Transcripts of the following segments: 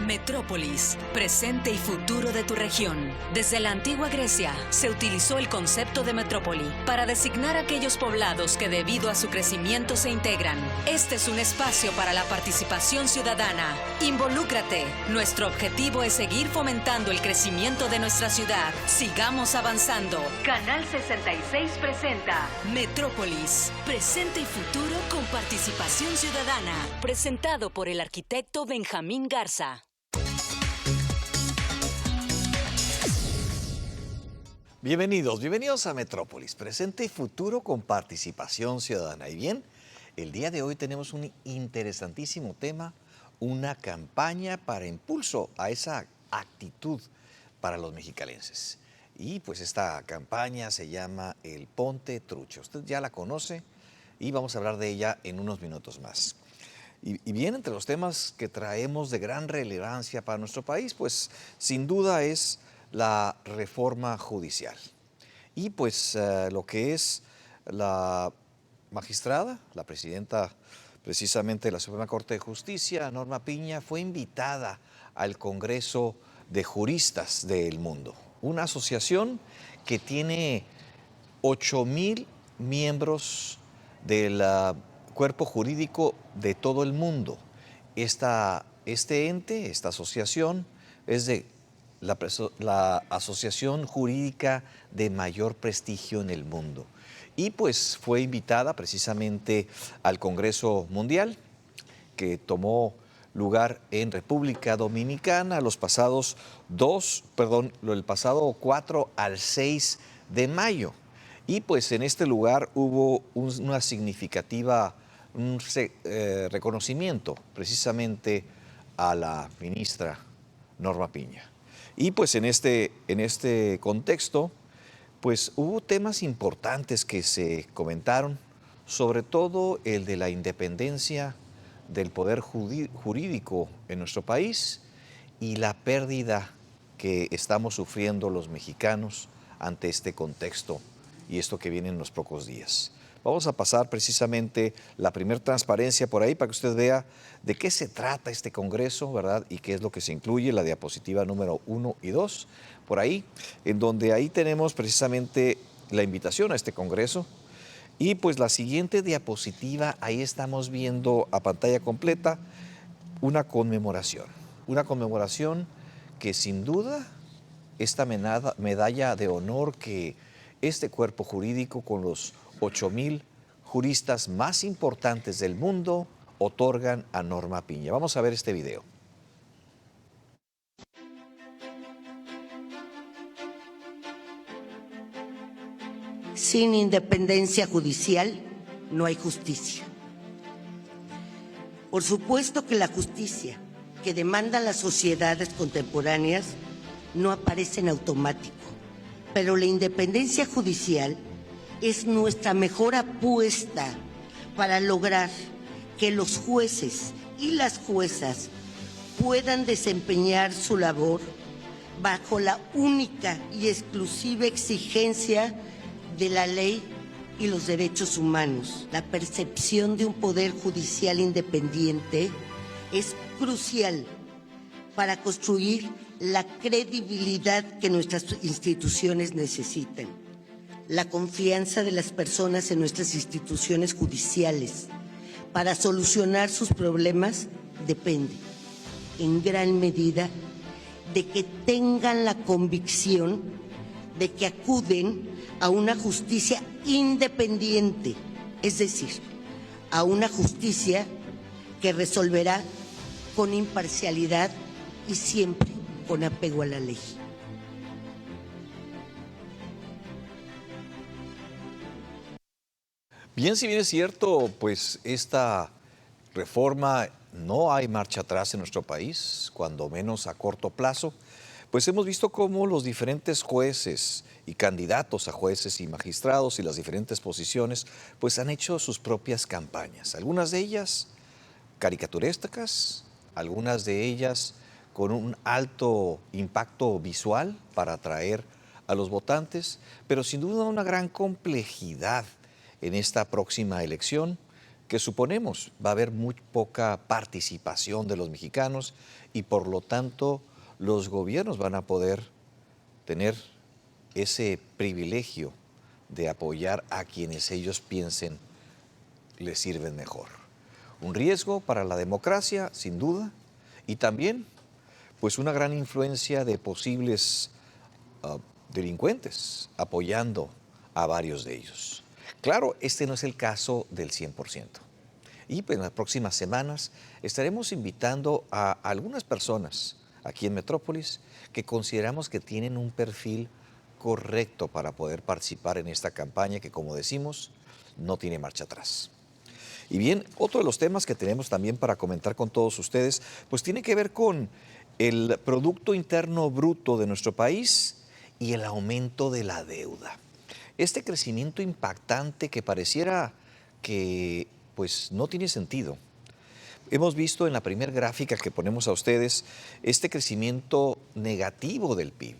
Metrópolis, presente y futuro de tu región. Desde la antigua Grecia se utilizó el concepto de metrópoli para designar aquellos poblados que debido a su crecimiento se integran. Este es un espacio para la participación ciudadana. Involúcrate. Nuestro objetivo es seguir fomentando el crecimiento de nuestra ciudad. Sigamos avanzando. Canal 66 presenta Metrópolis, presente y futuro con participación ciudadana. Presentado por el arquitecto Benjamín Garza. Bienvenidos a Metrópolis, presente y futuro con participación ciudadana. Y bien, el día de hoy tenemos un interesantísimo tema, una campaña para impulso a esa actitud para los mexicalenses. Y pues esta campaña se llama el Ponte Trucha. Usted ya la conoce y vamos a hablar de ella en unos minutos más. Y bien, entre los temas que traemos de gran relevancia para nuestro país, pues sin duda es la reforma judicial. Y pues lo que es la magistrada, la presidenta precisamente de la Suprema Corte de Justicia, Norma Piña, fue invitada al Congreso de Juristas del Mundo, una asociación que tiene 8,000 miembros del cuerpo jurídico de todo el mundo. Este ente, esta asociación, es de la asociación jurídica de mayor prestigio en el mundo. Y pues fue invitada precisamente al Congreso Mundial, que tomó lugar en República Dominicana el pasado 4 al 6 de mayo. Y pues en este lugar hubo una significativa reconocimiento precisamente a la ministra Norma Piña. Y pues en este contexto, pues hubo temas importantes que se comentaron, sobre todo el de la independencia del poder jurídico en nuestro país y la pérdida que estamos sufriendo los mexicanos ante este contexto y esto que viene en los pocos días. Vamos a pasar precisamente la primera transparencia por ahí para que usted vea de qué se trata este congreso, ¿verdad? Y qué es lo que se incluye, la diapositiva número 1 y 2, por ahí, en donde ahí tenemos precisamente la invitación a este congreso. Y pues la siguiente diapositiva, ahí estamos viendo a pantalla completa una conmemoración que sin duda esta medalla de honor que este cuerpo jurídico con los 8,000 juristas más importantes del mundo otorgan a Norma Piña. Vamos a ver este video. Sin independencia judicial no hay justicia. Por supuesto que la justicia que demandan las sociedades contemporáneas no aparece en automático, pero la independencia judicial es nuestra mejor apuesta para lograr que los jueces y las juezas puedan desempeñar su labor bajo la única y exclusiva exigencia de la ley y los derechos humanos. La percepción de un poder judicial independiente es crucial para construir la credibilidad que nuestras instituciones necesitan. La confianza de las personas en nuestras instituciones judiciales para solucionar sus problemas depende, en gran medida, de que tengan la convicción de que acuden a una justicia independiente, es decir, a una justicia que resolverá con imparcialidad y siempre con apego a la ley. Bien, si bien es cierto, pues esta reforma no hay marcha atrás en nuestro país, cuando menos a corto plazo, pues hemos visto cómo los diferentes jueces y candidatos a jueces y magistrados y las diferentes posiciones, pues han hecho sus propias campañas. Algunas de ellas caricaturescas, algunas de ellas con un alto impacto visual para atraer a los votantes, pero sin duda una gran complejidad en esta próxima elección que suponemos va a haber muy poca participación de los mexicanos y por lo tanto los gobiernos van a poder tener ese privilegio de apoyar a quienes ellos piensen les sirven mejor. Un riesgo para la democracia, sin duda, y también pues una gran influencia de posibles delincuentes apoyando a varios de ellos. Claro, este no es el caso del 100%. Y pues, en las próximas semanas estaremos invitando a algunas personas aquí en Metrópolis que consideramos que tienen un perfil correcto para poder participar en esta campaña que, como decimos, no tiene marcha atrás. Y bien, otro de los temas que tenemos también para comentar con todos ustedes, pues tiene que ver con el Producto Interno Bruto de nuestro país y el aumento de la deuda. Este crecimiento impactante que pareciera que pues no tiene sentido. Hemos visto en la primera gráfica que ponemos a ustedes este crecimiento negativo del PIB.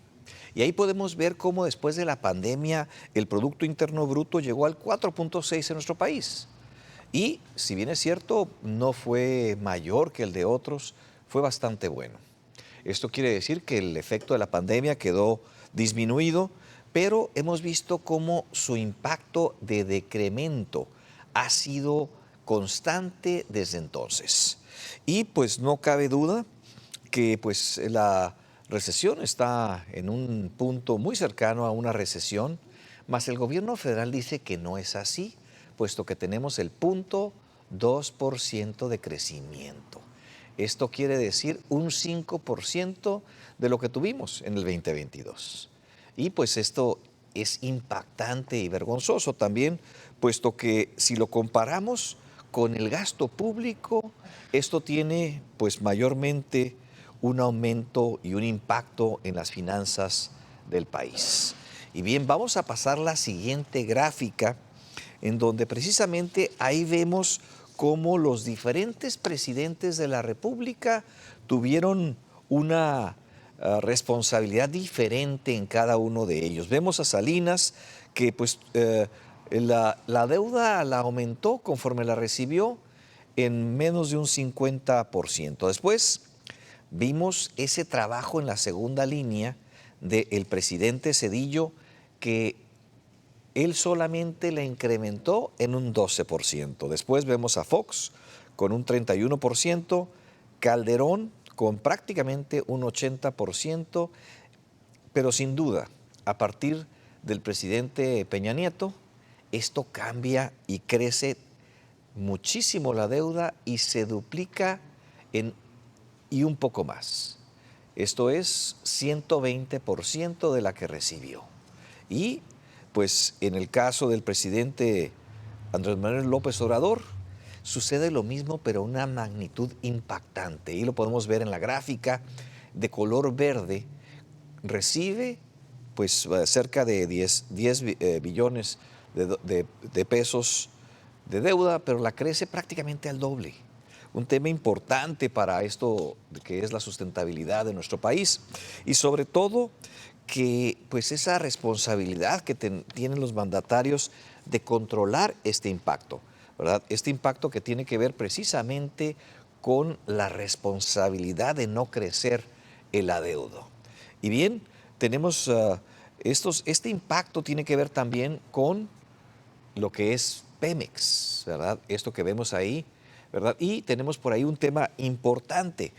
Y ahí podemos ver cómo después de la pandemia el Producto Interno Bruto llegó al 4.6 en nuestro país. Y si bien es cierto, no fue mayor que el de otros, fue bastante bueno. Esto quiere decir que el efecto de la pandemia quedó disminuido, pero hemos visto cómo su impacto de decremento ha sido constante desde entonces. Y pues no cabe duda que pues la recesión está en un punto muy cercano a una recesión, mas el gobierno federal dice que no es así, puesto que tenemos el 0.2% de crecimiento. Esto quiere decir un 5% de lo que tuvimos en el 2022. Y pues esto es impactante y vergonzoso también, puesto que si lo comparamos con el gasto público, esto tiene pues mayormente un aumento y un impacto en las finanzas del país. Y bien, vamos a pasar la siguiente gráfica, en donde precisamente ahí vemos cómo los diferentes presidentes de la República tuvieron una responsabilidad diferente en cada uno de ellos. Vemos a Salinas que pues la deuda la aumentó conforme la recibió en menos de un 50%. Después vimos ese trabajo en la segunda línea del presidente Zedillo, que él solamente la incrementó en un 12%. Después vemos a Fox con un 31%, Calderón con prácticamente un 80%, pero sin duda, a partir del presidente Peña Nieto, esto cambia y crece muchísimo la deuda y se duplica y un poco más. Esto es 120% de la que recibió. Y pues en el caso del presidente Andrés Manuel López Obrador, sucede lo mismo, pero una magnitud impactante. Y lo podemos ver en la gráfica de color verde. Recibe pues cerca de 10 billones de pesos de deuda, pero la crece prácticamente al doble. Un tema importante para esto que es la sustentabilidad de nuestro país y sobre todo que pues esa responsabilidad que tienen los mandatarios de controlar este impacto, ¿verdad? Este impacto que tiene que ver precisamente con la responsabilidad de no crecer el adeudo. Y bien, tenemos este impacto tiene que ver también con lo que es Pemex, ¿verdad? Esto que vemos ahí, ¿verdad? Y tenemos por ahí un tema importante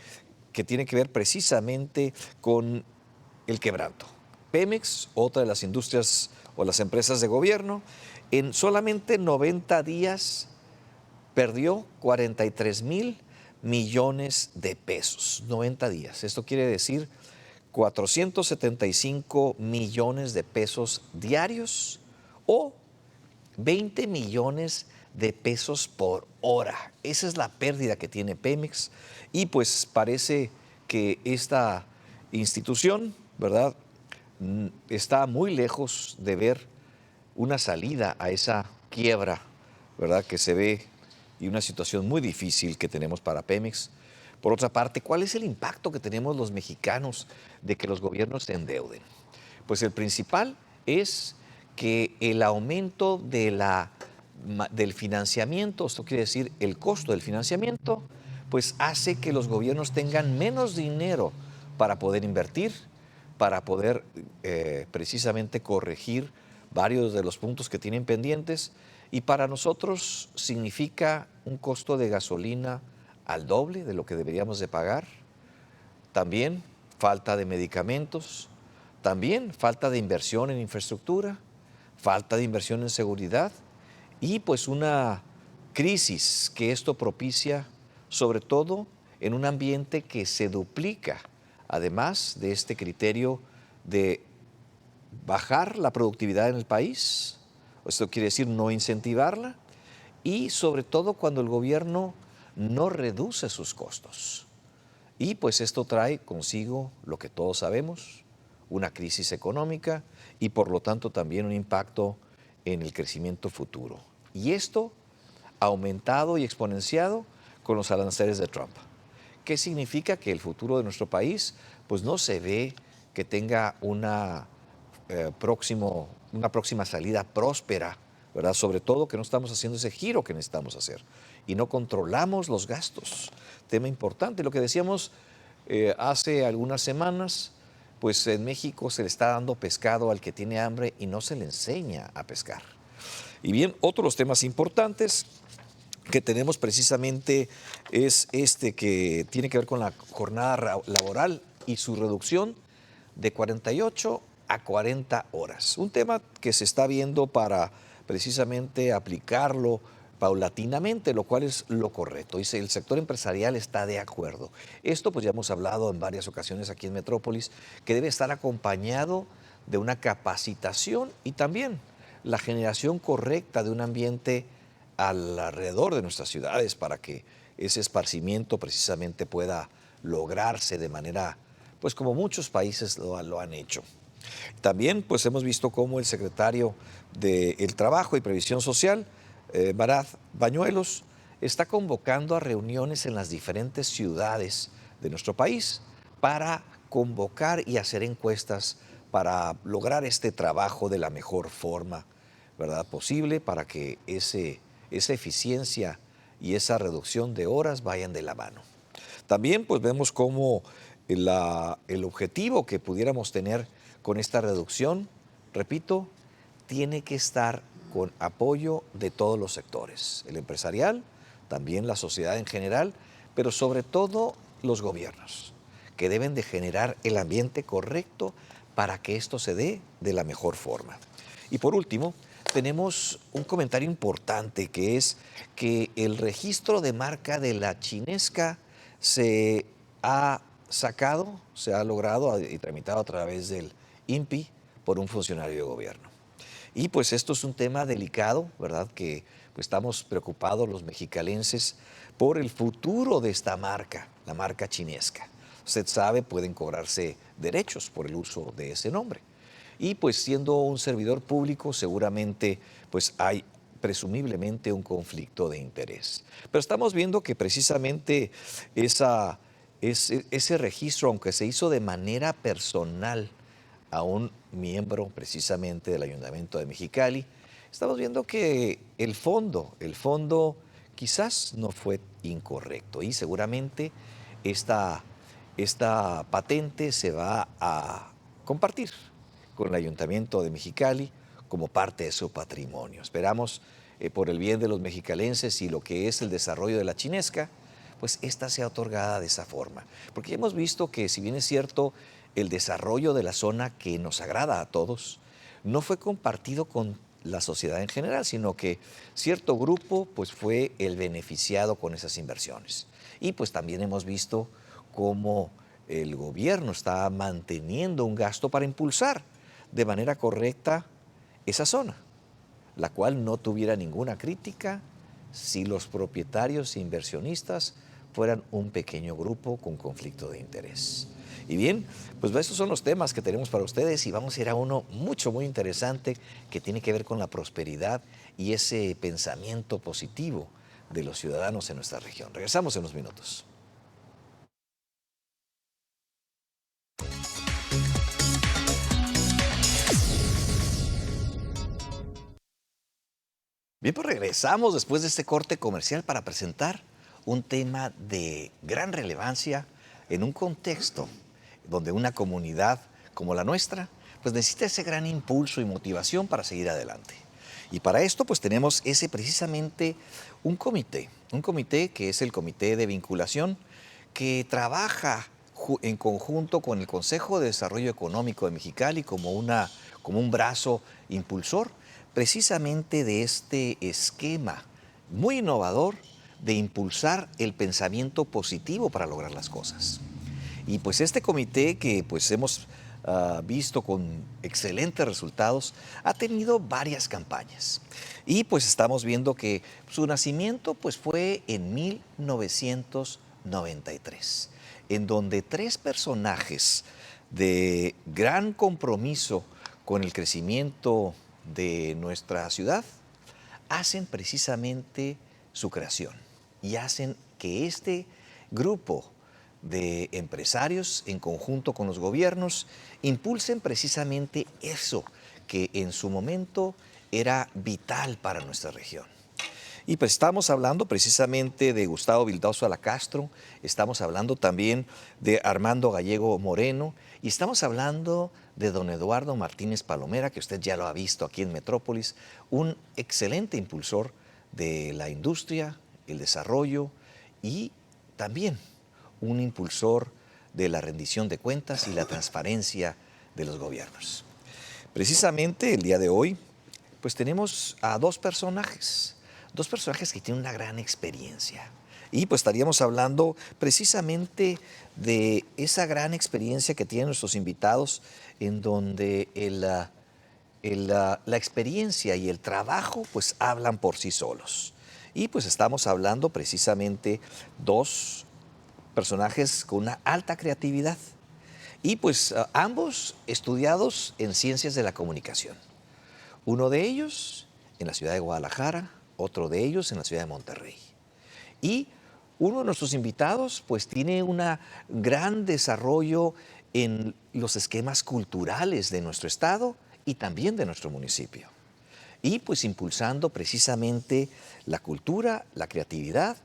que tiene que ver precisamente con el quebranto. Pemex, otra de las industrias o las empresas de gobierno, en solamente 90 días perdió 43,000 millones de pesos. 90 días. Esto quiere decir 475 millones de pesos diarios o 20 millones de pesos por hora. Esa es la pérdida que tiene Pemex y pues parece que esta institución, ¿verdad?, está muy lejos de ver una salida a esa quiebra, ¿verdad?, que se ve y una situación muy difícil que tenemos para Pemex. Por otra parte, ¿cuál es el impacto que tenemos los mexicanos de que los gobiernos se endeuden? Pues el principal es que el aumento de la del financiamiento, esto quiere decir el costo del financiamiento, pues hace que los gobiernos tengan menos dinero para poder invertir, para poder precisamente corregir varios de los puntos que tienen pendientes, y para nosotros significa un costo de gasolina al doble de lo que deberíamos de pagar, también falta de medicamentos, también falta de inversión en infraestructura, falta de inversión en seguridad y pues una crisis que esto propicia, sobre todo en un ambiente que se duplica, además de este criterio de bajar la productividad en el país, esto quiere decir no incentivarla, y sobre todo cuando el gobierno no reduce sus costos. Y pues esto trae consigo lo que todos sabemos, una crisis económica y por lo tanto también un impacto en el crecimiento futuro. Y esto ha aumentado y exponenciado con los aranceles de Trump. ¿Qué significa? Que el futuro de nuestro país pues no se ve que tenga una próxima salida próspera, ¿verdad? Sobre todo que no estamos haciendo ese giro que necesitamos hacer y no controlamos los gastos. Tema importante, lo que decíamos hace algunas semanas, pues en México se le está dando pescado al que tiene hambre y no se le enseña a pescar. Y bien, otro de los temas importantes que tenemos precisamente es este que tiene que ver con la jornada laboral y su reducción de 48 a 40 horas. Un tema que se está viendo para precisamente aplicarlo paulatinamente, lo cual es lo correcto. Dice, el sector empresarial está de acuerdo. Esto pues ya hemos hablado en varias ocasiones aquí en Metrópolis, que debe estar acompañado de una capacitación y también la generación correcta de un ambiente alrededor de nuestras ciudades para que ese esparcimiento precisamente pueda lograrse de manera, pues como muchos países lo han hecho. También pues hemos visto cómo el secretario del Trabajo y Previsión Social, Marad Bañuelos, está convocando a reuniones en las diferentes ciudades de nuestro país para convocar y hacer encuestas para lograr este trabajo de la mejor forma, ¿verdad?, posible, para que esa eficiencia y esa reducción de horas vayan de la mano. También pues vemos cómo el objetivo que pudiéramos tener con esta reducción, repito, tiene que estar con apoyo de todos los sectores, el empresarial, también la sociedad en general, pero sobre todo los gobiernos, que deben de generar el ambiente correcto para que esto se dé de la mejor forma. Y por último, tenemos un comentario importante, que es que el registro de marca de la chinesca se ha logrado y tramitado a través del INPI por un funcionario de gobierno. Y pues esto es un tema delicado, ¿verdad?, que pues estamos preocupados los mexicalenses por el futuro de esta marca, la marca chinesca. Usted sabe, pueden cobrarse derechos por el uso de ese nombre. Y pues siendo un servidor público, seguramente pues hay presumiblemente un conflicto de interés. Pero estamos viendo que precisamente ese registro, aunque se hizo de manera personal a un miembro precisamente del Ayuntamiento de Mexicali, estamos viendo que el fondo quizás no fue incorrecto y seguramente esta patente se va a compartir con el Ayuntamiento de Mexicali como parte de su patrimonio. Esperamos por el bien de los mexicalenses y lo que es el desarrollo de la chinesca, pues esta sea otorgada de esa forma. Porque hemos visto que, si bien es cierto, el desarrollo de la zona, que nos agrada a todos, no fue compartido con la sociedad en general, sino que cierto grupo pues fue el beneficiado con esas inversiones. Y pues también hemos visto cómo el gobierno está manteniendo un gasto para impulsar de manera correcta esa zona, la cual no tuviera ninguna crítica si los propietarios e inversionistas fueran un pequeño grupo con conflicto de interés. Y bien, pues estos son los temas que tenemos para ustedes y vamos a ir a uno muy interesante que tiene que ver con la prosperidad y ese pensamiento positivo de los ciudadanos en nuestra región. Regresamos en unos minutos. Bien, pues regresamos después de este corte comercial para presentar un tema de gran relevancia en un contexto donde una comunidad como la nuestra pues necesita ese gran impulso y motivación para seguir adelante. Y para esto pues tenemos precisamente un comité que es el Comité de Vinculación, que trabaja en conjunto con el Consejo de Desarrollo Económico de Mexicali como un brazo impulsor precisamente de este esquema muy innovador de impulsar el pensamiento positivo para lograr las cosas. Y pues este comité que pues hemos visto con excelentes resultados, ha tenido varias campañas. Y pues estamos viendo que su nacimiento pues fue en 1993, en donde 3 personajes de gran compromiso con el crecimiento de nuestra ciudad hacen precisamente su creación y hacen que este grupo de empresarios en conjunto con los gobiernos impulsen precisamente eso que en su momento era vital para nuestra región. Y pues estamos hablando precisamente de Gustavo Vildoso Alacastro, estamos hablando también de Armando Gallego Moreno y estamos hablando de don Eduardo Martínez Palomera, que usted ya lo ha visto aquí en Metrópolis, un excelente impulsor de la industria, el desarrollo y también un impulsor de la rendición de cuentas y la transparencia de los gobiernos. Precisamente el día de hoy, pues tenemos a dos personajes que tienen una gran experiencia. Y pues estaríamos hablando precisamente de esa gran experiencia que tienen nuestros invitados, en donde la experiencia y el trabajo pues hablan por sí solos. Y pues estamos hablando precisamente dos personajes con una alta creatividad y pues ambos estudiados en ciencias de la comunicación. Uno de ellos en la ciudad de Guadalajara, otro de ellos en la ciudad de Monterrey. Y uno de nuestros invitados pues tiene un gran desarrollo en los esquemas culturales de nuestro estado y también de nuestro municipio. Y pues impulsando precisamente la cultura, la creatividad,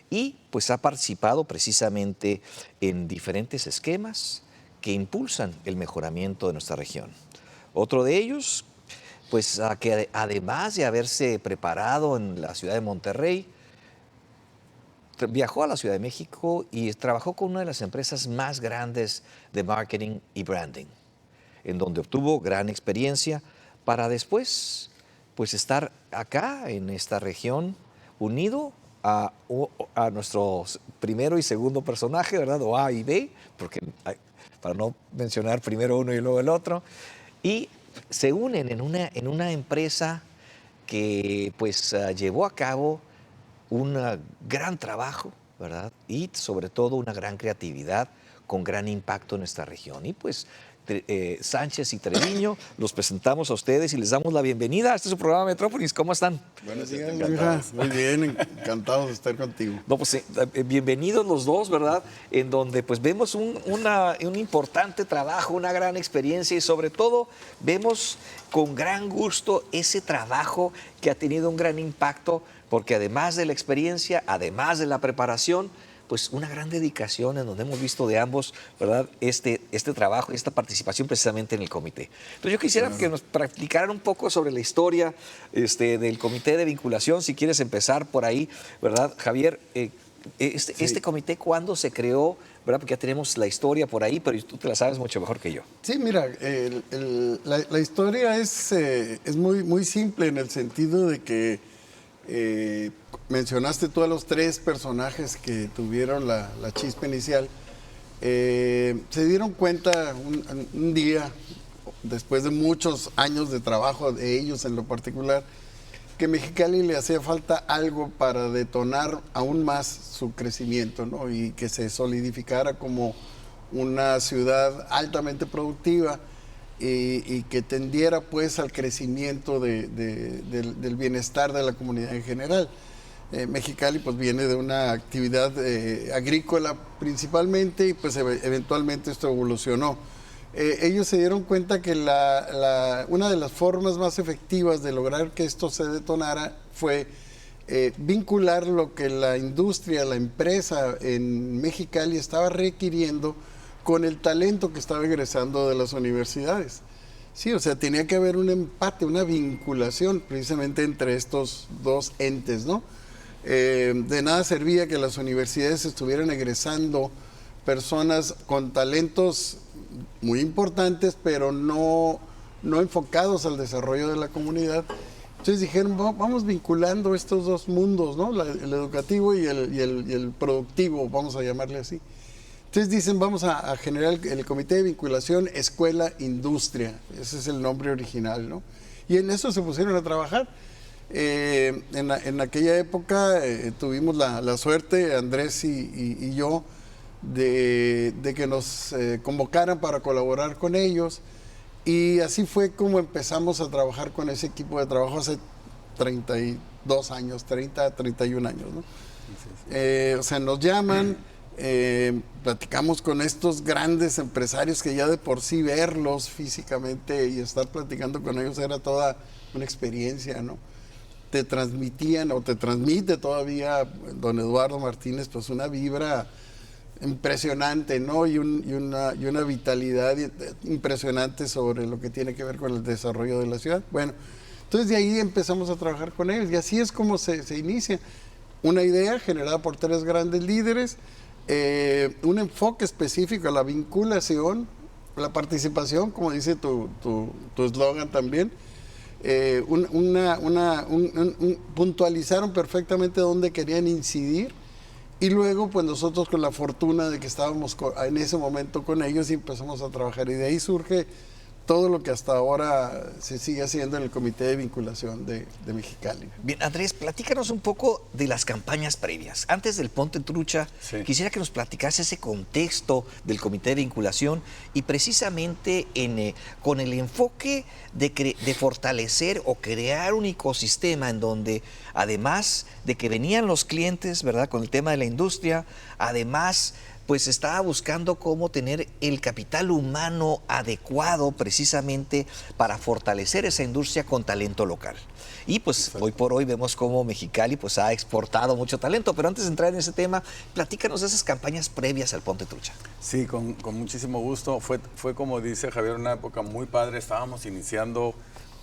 y pues ha participado precisamente en diferentes esquemas que impulsan el mejoramiento de nuestra región. Otro de ellos, pues que además de haberse preparado en la ciudad de Monterrey, viajó a la Ciudad de México y trabajó con una de las empresas más grandes de marketing y branding, en donde obtuvo gran experiencia para después pues estar acá en esta región unido a nuestro primero y segundo personaje, ¿verdad? O A y B, porque para no mencionar primero uno y luego el otro. Y se unen en una empresa que pues llevó a cabo un gran trabajo, ¿verdad? Y sobre todo una gran creatividad con gran impacto en nuestra región. Y pues Sánchez y Treviño, los presentamos a ustedes y les damos la bienvenida a este su programa Metrópolis. ¿Cómo están? Buenos días, hija. Muy bien, encantados de estar contigo. No, pues bienvenidos los dos, ¿verdad? En donde pues vemos un importante trabajo, una gran experiencia y sobre todo vemos con gran gusto ese trabajo que ha tenido un gran impacto porque además de la experiencia, además de la preparación, pues una gran dedicación en donde hemos visto de ambos, ¿verdad? Este trabajo y esta participación precisamente en el comité. Entonces yo quisiera que nos platicaran un poco sobre la historia del Comité de Vinculación, si quieres empezar por ahí, ¿verdad? Javier, este comité, ¿cuándo se creó? ¿Verdad? Porque ya tenemos la historia por ahí, pero tú te la sabes mucho mejor que yo. Sí, mira, la historia es muy, muy simple en el sentido de que mencionaste tú a los 3 personajes que tuvieron la chispa inicial. Se dieron cuenta un día, después de muchos años de trabajo de ellos en lo particular, que Mexicali le hacía falta algo para detonar aún más su crecimiento, ¿no? Y que se solidificara como una ciudad altamente productiva y que tendiera pues al crecimiento del bienestar de la comunidad en general. Mexicali pues viene de una actividad agrícola principalmente y pues eventualmente esto evolucionó. ellos se dieron cuenta que una de las formas más efectivas de lograr que esto se detonara fue vincular lo que la industria, la empresa en Mexicali estaba requiriendo con el talento que estaba egresando de las universidades. Sí, o sea, tenía que haber un empate, una vinculación precisamente entre estos dos entes, ¿no? De nada servía que las universidades estuvieran egresando personas con talentos muy importantes, pero no enfocados al desarrollo de la comunidad. Entonces dijeron, vamos vinculando estos dos mundos, ¿no? El educativo y el productivo, vamos a llamarle así. Entonces dicen, vamos a generar el comité de vinculación escuela-industria. Ese es el nombre original, ¿no? Y en eso se pusieron a trabajar. En aquella época tuvimos la suerte, Andrés y yo, de que nos convocaran para colaborar con ellos. Y así fue como empezamos a trabajar con ese equipo de trabajo hace 32 años, 31 años, ¿no? O sea, nos llaman, platicamos con estos grandes empresarios que ya de por sí verlos físicamente y estar platicando con ellos era toda una experiencia, ¿no? Te transmitían o te transmite todavía don Eduardo Martínez pues una vibra impresionante, ¿no? Y una vitalidad impresionante sobre lo que tiene que ver con el desarrollo de la ciudad. Bueno, entonces de ahí empezamos a trabajar con ellos y así es como se inicia. Una idea generada por 3 grandes líderes, un enfoque específico a la vinculación, la participación, como dice tu eslogan también, puntualizaron perfectamente dónde querían incidir. Y luego, pues nosotros con la fortuna de que estábamos en ese momento con ellos y empezamos a trabajar. Y de ahí surge todo lo que hasta ahora se sigue haciendo en el Comité de Vinculación de Mexicali. Bien, Andrés, platícanos un poco de las campañas previas. Antes del Ponte Trucha, sí, quisiera que nos platicase ese contexto del Comité de Vinculación y precisamente con el enfoque de fortalecer o crear un ecosistema en donde, además de que venían los clientes, ¿verdad?, con el tema de la industria, además pues estaba buscando cómo tener el capital humano adecuado precisamente para fortalecer esa industria con talento local. Y pues exacto, hoy por hoy vemos cómo Mexicali pues ha exportado mucho talento, pero antes de entrar en ese tema, platícanos de esas campañas previas al Ponte Trucha. Sí, con muchísimo gusto. Fue como dice Javier, una época muy padre, estábamos iniciando,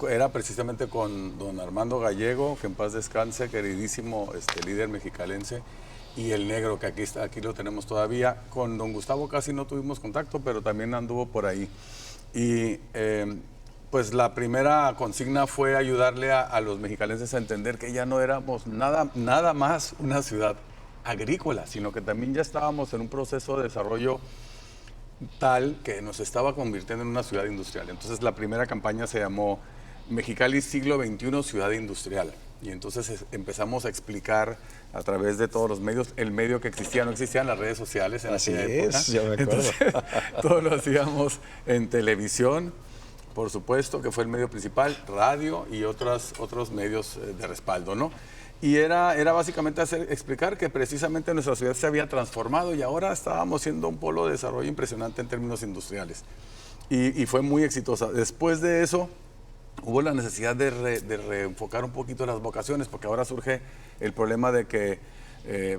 era precisamente con don Armando Gallego, que en paz descanse, queridísimo líder mexicalense, y el negro, que aquí lo tenemos todavía. Con don Gustavo casi no tuvimos contacto, pero también anduvo por ahí. Y pues la primera consigna fue ayudarle a los mexicalenses a entender que ya no éramos nada más una ciudad agrícola, sino que también ya estábamos en un proceso de desarrollo tal que nos estaba convirtiendo en una ciudad industrial. Entonces la primera campaña se llamó Mexicali Siglo XXI Ciudad Industrial. Y entonces empezamos a explicar a través de todos los medios, el medio que existía, no existían las redes sociales en aquella época. Ya me acuerdo. Entonces, todo lo hacíamos en televisión, por supuesto, que fue el medio principal, radio y otros medios de respaldo, ¿no? Y era básicamente explicar que precisamente nuestra ciudad se había transformado y ahora estábamos siendo un polo de desarrollo impresionante en términos industriales. Y fue muy exitosa. Después de eso, hubo la necesidad de reenfocar un poquito las vocaciones, porque ahora surge el problema de que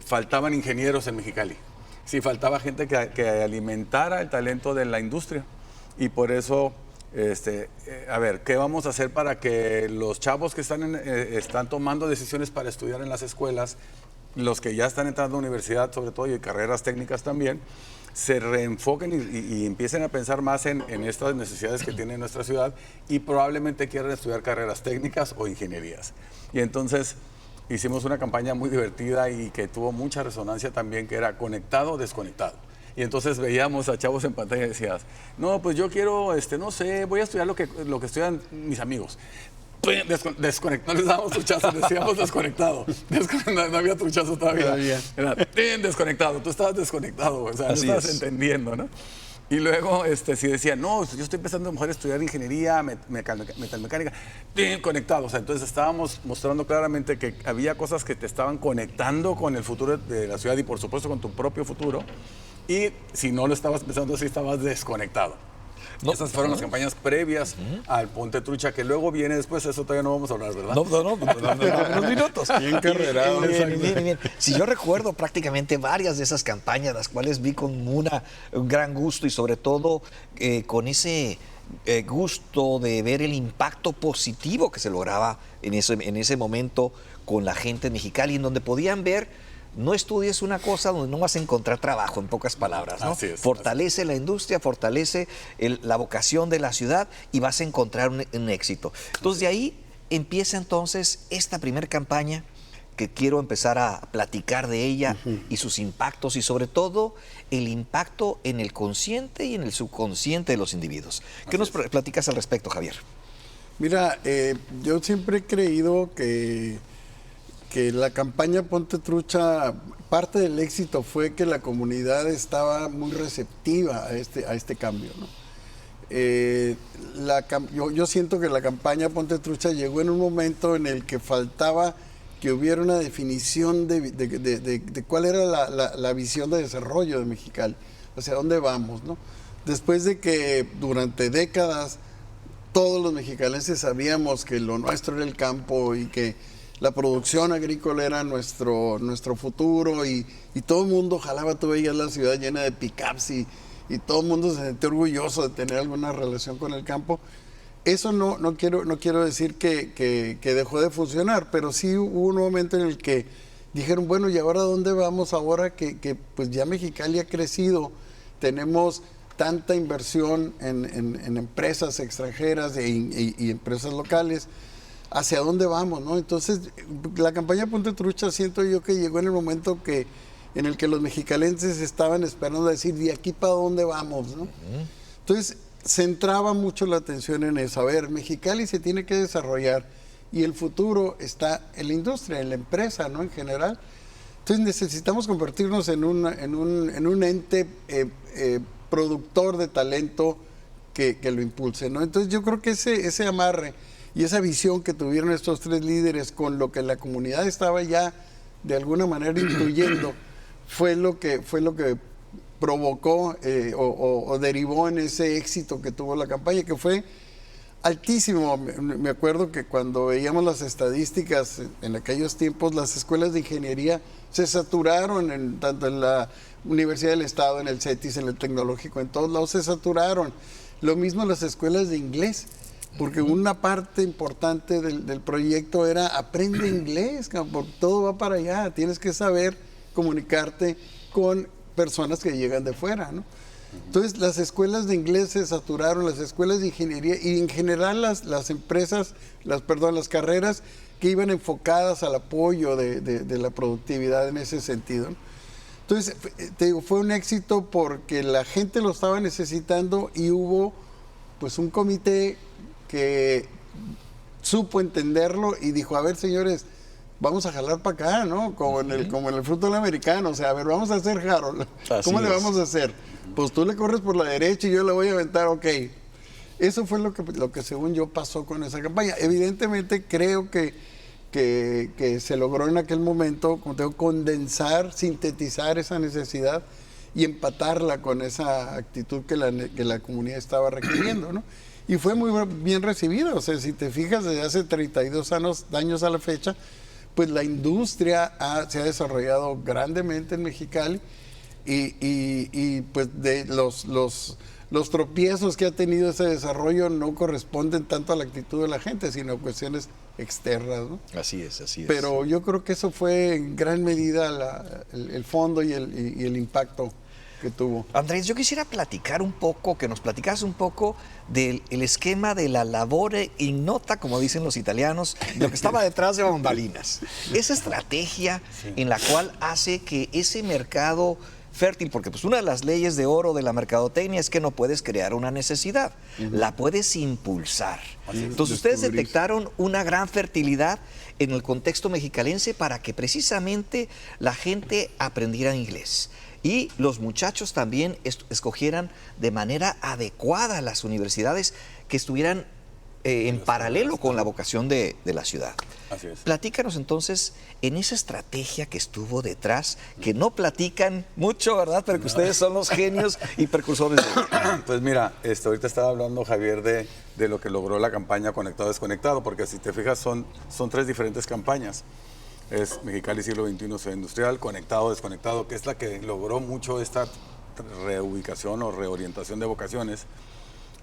faltaban ingenieros en Mexicali. Sí, faltaba gente que alimentara el talento de la industria. Y por eso, a ver, ¿qué vamos a hacer para que los chavos que están tomando decisiones para estudiar en las escuelas, los que ya están entrando a la universidad, sobre todo, y carreras técnicas también, se reenfoquen y empiecen a pensar más en estas necesidades que tiene nuestra ciudad y probablemente quieran estudiar carreras técnicas o ingenierías? Y entonces hicimos una campaña muy divertida y que tuvo mucha resonancia también, que era conectado, desconectado. Y entonces veíamos a chavos en pantalla y decías, no, pues yo quiero, no sé, voy a estudiar lo que estudian mis amigos. Desconectado, no les dábamos truchazos, decíamos desconectado. No había truchazo todavía. Era desconectado, tú estabas desconectado, o sea, no estabas entendiendo, ¿no? Y luego, si decía, no, yo estoy empezando a mejor a estudiar ingeniería, metalmecánica, conectado. O sea, entonces estábamos mostrando claramente que había cosas que te estaban conectando con el futuro de la ciudad y, por supuesto, con tu propio futuro. Y si no lo estabas pensando así, estabas desconectado. No. Esas fueron las campañas previas al Ponte Trucha, que luego viene después, eso todavía no vamos a hablar, ¿verdad? No, unos minutos. Bien carrerado. Bien. Si yo recuerdo prácticamente varias de esas campañas, las cuales vi con un gran gusto y sobre todo con ese gusto de ver el impacto positivo que se lograba en ese momento con la gente en Mexicali, en donde podían ver, no estudies una cosa donde no vas a encontrar trabajo, en pocas palabras, ¿no? Así es, fortalece la industria, fortalece la vocación de la ciudad y vas a encontrar un éxito. Entonces de ahí empieza entonces esta primera campaña que quiero empezar a platicar de ella y sus impactos y sobre todo el impacto en el consciente y en el subconsciente de los individuos. ¿Qué nos platicas al respecto, Javier? Mira, yo siempre he creído que la campaña Ponte Trucha, parte del éxito fue que la comunidad estaba muy receptiva a este cambio, ¿no? Yo siento que la campaña Ponte Trucha llegó en un momento en el que faltaba que hubiera una definición de cuál era la visión de desarrollo de Mexicali, hacia dónde vamos, ¿no? Después de que durante décadas todos los mexicalenses sabíamos que lo nuestro era el campo y que la producción agrícola era nuestro futuro y todo el mundo jalaba, tú veías la ciudad llena de pickups y todo el mundo se sentía orgulloso de tener alguna relación con el campo. Eso no quiero decir que dejó de funcionar, pero sí hubo un momento en el que dijeron, bueno, ¿y ahora dónde vamos? Ahora que pues ya Mexicali ha crecido, tenemos tanta inversión en empresas extranjeras y empresas locales, ¿hacia dónde vamos, no? Entonces, la campaña Ponte Trucha siento yo que llegó en el momento en el que los mexicalenses estaban esperando decir, ¿de aquí para dónde vamos, no? Entonces, centraba mucho la atención en eso. A ver, Mexicali se tiene que desarrollar y el futuro está en la industria, en la empresa, ¿no? En general. Entonces, necesitamos convertirnos en un ente productor de talento que lo impulse, ¿no? Entonces, yo creo que ese amarre y esa visión que tuvieron estos tres líderes con lo que la comunidad estaba ya de alguna manera incluyendo fue lo que provocó o derivó en ese éxito que tuvo la campaña, que fue altísimo. Me acuerdo que cuando veíamos las estadísticas en aquellos tiempos, las escuelas de ingeniería se saturaron, tanto en la Universidad del Estado, en el CETIS, en el Tecnológico, en todos lados se saturaron. Lo mismo las escuelas de inglés, porque una parte importante del proyecto era aprende inglés, porque todo va para allá, tienes que saber comunicarte con personas que llegan de fuera, ¿no? Entonces las escuelas de inglés se saturaron, las escuelas de ingeniería y en general las empresas, las carreras que iban enfocadas al apoyo de la productividad en ese sentido, ¿no? Entonces, te digo, fue un éxito porque la gente lo estaba necesitando y hubo pues un comité que supo entenderlo y dijo, a ver, señores, vamos a jalar para acá, ¿no? Como en el fútbol americano, o sea, a ver, vamos a hacer, Harold, ¿cómo le vamos a hacer? Pues tú le corres por la derecha y yo le voy a aventar, ok. Eso fue lo que según yo pasó con esa campaña. Evidentemente creo que se logró en aquel momento, como te digo, condensar, sintetizar esa necesidad y empatarla con esa actitud que la comunidad estaba requiriendo, ¿no? Y fue muy bien recibida, o sea, si te fijas, desde hace 32 años a la fecha, pues la industria se ha desarrollado grandemente en Mexicali y pues de los tropiezos que ha tenido ese desarrollo no corresponden tanto a la actitud de la gente, sino a cuestiones externas, ¿no? Así es. Pero yo creo que eso fue en gran medida el fondo y el impacto que tuvo. Andrés, yo quisiera que nos platicaras un poco del esquema de la labore ignota, como dicen los italianos, lo que estaba detrás de bambalinas. Esa estrategia en la cual hace que ese mercado fértil, porque pues una de las leyes de oro de la mercadotecnia es que no puedes crear una necesidad, la puedes impulsar. Entonces ustedes detectaron una gran fertilidad en el contexto mexicalense para que precisamente la gente aprendiera inglés. Y los muchachos también escogieran de manera adecuada las universidades que estuvieran en paralelo con la vocación de la ciudad. Así es. Platícanos entonces en esa estrategia que estuvo detrás, que no platican mucho, ¿verdad? Pero que ustedes son los genios y precursores de ello. Pues mira, ahorita estaba hablando Javier de lo que logró la campaña Conectado Desconectado, porque si te fijas son 3 diferentes campañas. Es Mexicali Siglo XXI Ciudad Industrial, Conectado Desconectado, que es la que logró mucho esta reubicación o reorientación de vocaciones.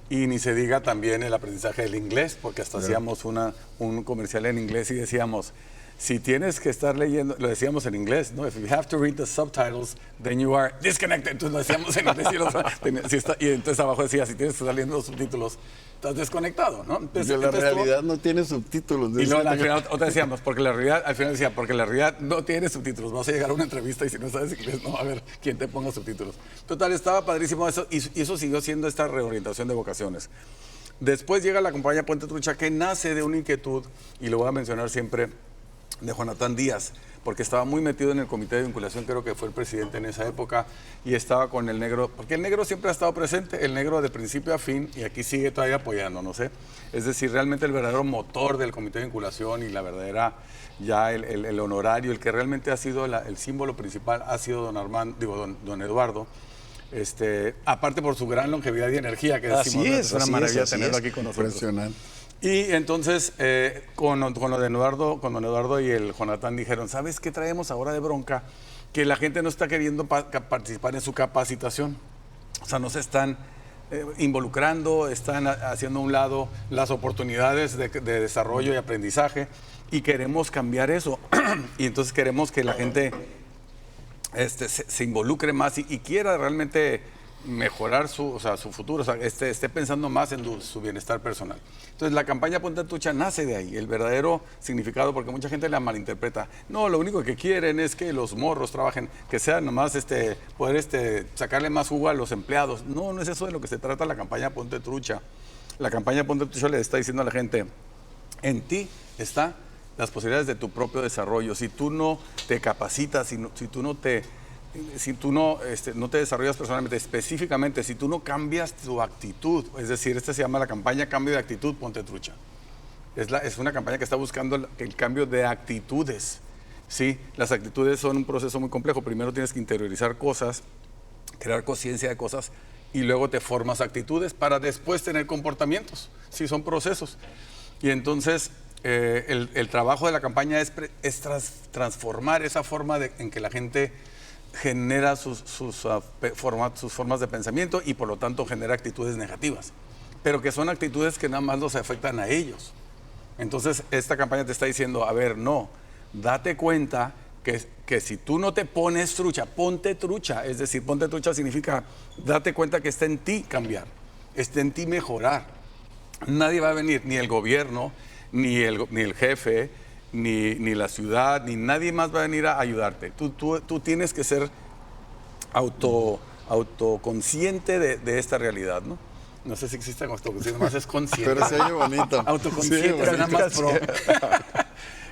Y ni se diga también el aprendizaje del inglés, porque hasta hacíamos un comercial en inglés y decíamos, si tienes que estar leyendo, lo decíamos en inglés, ¿no? If you have to read the subtitles, then you are disconnected. Entonces lo decíamos en inglés y entonces abajo decía, si tienes que estar leyendo los subtítulos, estás desconectado, ¿no? Entonces, la realidad no tiene subtítulos. Y luego al final otra decíamos, porque la realidad no tiene subtítulos. Vas a llegar a una entrevista y si no sabes inglés, no va a haber quien te ponga subtítulos. Total, estaba padrísimo eso y eso siguió siendo esta reorientación de vocaciones. Después llega la compañía Puente Trucha, que nace de una inquietud, y lo voy a mencionar siempre, de Jonathan Díaz, porque estaba muy metido en el comité de vinculación, creo que fue el presidente en esa época, y estaba con el negro, porque el negro siempre ha estado presente, el negro de principio a fin, y aquí sigue todavía apoyando, no sé. Es decir, realmente el verdadero motor del comité de vinculación y la verdadera, ya el honorario, el que realmente ha sido el símbolo principal, ha sido don Eduardo. Aparte por su gran longevidad y energía, que decimos, es una maravilla tenerlo aquí con nosotros. Impresionante. Y entonces, con don Eduardo y el Jonathan dijeron, ¿sabes qué traemos ahora de bronca? Que la gente no está queriendo participar en su capacitación. O sea, no se están involucrando, están haciendo a un lado las oportunidades de desarrollo y aprendizaje, y queremos cambiar eso. Y entonces queremos que la gente se involucre más y quiera realmente mejorar su futuro, o sea, esté pensando más en su bienestar personal. Entonces, la campaña Puente Trucha nace de ahí, el verdadero significado, porque mucha gente la malinterpreta. No, lo único que quieren es que los morros trabajen, que sea nomás poder sacarle más jugo a los empleados. No, no es eso de lo que se trata la campaña Puente Trucha. La campaña Puente Trucha le está diciendo a la gente, en ti está las posibilidades de tu propio desarrollo. Si tú no te capacitas, si tú no te desarrollas personalmente, específicamente, si tú no cambias tu actitud, es decir, se llama la campaña Cambio de Actitud Puente Trucha. Es una campaña que está buscando el cambio de actitudes. Sí, las actitudes son un proceso muy complejo. Primero tienes que interiorizar cosas, crear conciencia de cosas, y luego te formas actitudes para después tener comportamientos. Sí, son procesos. Y entonces el trabajo de la campaña es transformar esa forma en que la gente genera sus formas de pensamiento y por lo tanto genera actitudes negativas, pero que son actitudes que nada más los afectan a ellos. Entonces esta campaña te está diciendo, a ver, no, date cuenta que si tú no te pones trucha, ponte trucha. Es decir, ponte trucha significa date cuenta que está en ti cambiar, está en ti mejorar. Nadie va a venir, ni el gobierno, ni el jefe, ni la ciudad, ni nadie más va a venir a ayudarte. Tú tienes que ser autoconsciente de esta realidad, ¿no? No sé si existe autoconsciente, más es consciente. Pero se oye bonito. Autoconsciente, sí, nada más pro.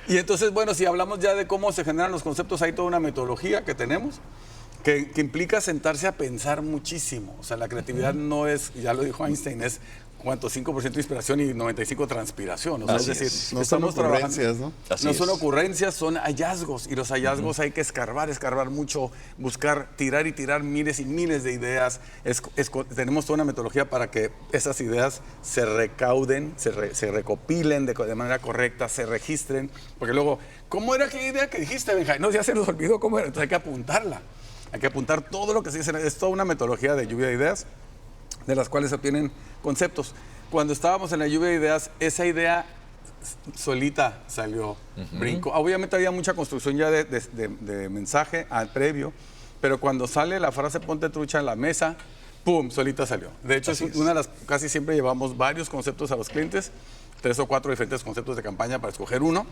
Y entonces, bueno, si hablamos ya de cómo se generan los conceptos, hay toda una metodología que tenemos que implica sentarse a pensar muchísimo. O sea, la creatividad no es, ya lo dijo Einstein, es ¿cuánto? 5% inspiración y 95% transpiración. O sea, es decir, no son ocurrencias, ¿no? No son ocurrencias, son hallazgos. Y los hallazgos hay que escarbar mucho, buscar, tirar y tirar miles y miles de ideas. Tenemos toda una metodología para que esas ideas se recauden, se recopilen de manera correcta, se registren. Porque luego, ¿cómo era aquella idea que dijiste, Benjamín? No, ya se nos olvidó cómo era. Entonces hay que apuntarla. Hay que apuntar todo lo que se dice. Es toda una metodología de lluvia de ideas, de las cuales se obtienen conceptos. Cuando estábamos en la lluvia de ideas, esa idea solita salió, brinco. Obviamente había mucha construcción ya de mensaje al previo, pero cuando sale la frase ponte trucha en la mesa, ¡pum!, solita salió. De hecho, casi siempre llevamos varios conceptos a los clientes, 3 o 4 diferentes conceptos de campaña para escoger uno.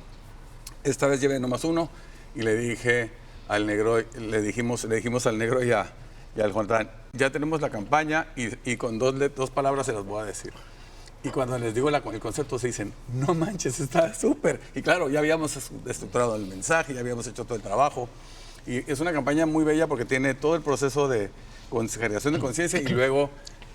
Esta vez llevé nomás uno y le dije al negro, le dijimos al negro y al Jonathan, ya tenemos la campaña y con dos palabras se las voy a decir. Y cuando les digo el concepto se dicen, no manches, está súper. Y claro, ya habíamos estructurado el mensaje, ya habíamos hecho todo el trabajo. Y es una campaña muy bella porque tiene todo el proceso de generación de conciencia y luego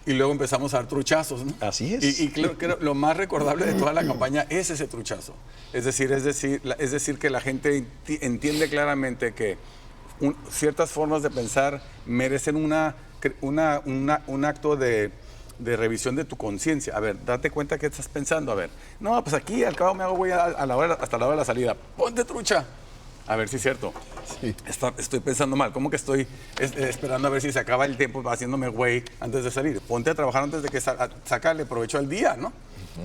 y luego empezamos a dar truchazos, ¿no? Así es. Y creo que lo más recordable de toda la campaña es ese truchazo. Es decir que la gente entiende claramente que ciertas formas de pensar merecen un acto de revisión de tu conciencia. A ver, date cuenta que estás pensando. A ver, no, pues aquí al cabo me hago güey hasta la hora de la salida. Ponte trucha. A ver si es cierto. Sí. Estoy pensando mal. ¿Cómo que estoy esperando a ver si se acaba el tiempo haciéndome güey antes de salir? Ponte a trabajar antes de que sacarle provecho al día, ¿no?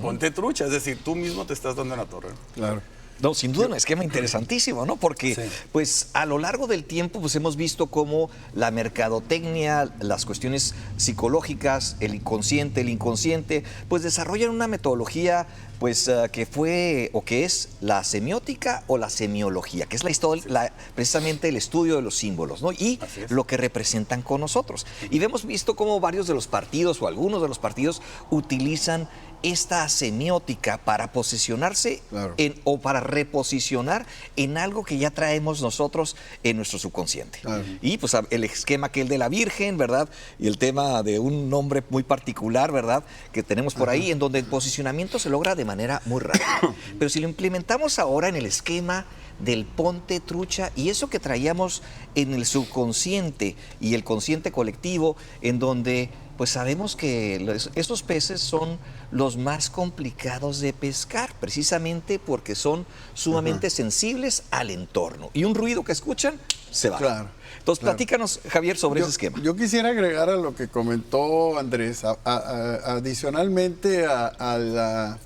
Ponte trucha. Es decir, tú mismo te estás dando en la torre. Claro. No, sin duda un esquema interesantísimo, ¿no? Porque Sí. pues a lo largo del tiempo pues hemos visto cómo la mercadotecnia, las cuestiones psicológicas, el inconsciente, pues desarrollan una metodología pues que fue o que es la semiótica o la semiología, que es la historia, precisamente el estudio de los símbolos, ¿no? Y Así es. lo que representan con nosotros. Y hemos visto cómo varios de los partidos o algunos de los partidos utilizan esta semiótica para posicionarse Claro. o para reposicionar en algo que ya traemos nosotros en nuestro subconsciente. Claro. Y pues el esquema aquel de la Virgen, ¿verdad? Y el tema de un nombre muy particular, ¿verdad? Que tenemos por ahí, en donde el posicionamiento se logra de manera muy rápida. Pero si lo implementamos ahora en el esquema del ponte trucha y eso que traíamos en el subconsciente y el consciente colectivo, en donde pues sabemos que estos peces son los más complicados de pescar, precisamente porque son sumamente sensibles al entorno. Y un ruido que escuchan, se va. Claro, Entonces, claro. platícanos, Javier, sobre ese esquema. Yo quisiera agregar a lo que comentó Andrés, adicionalmente al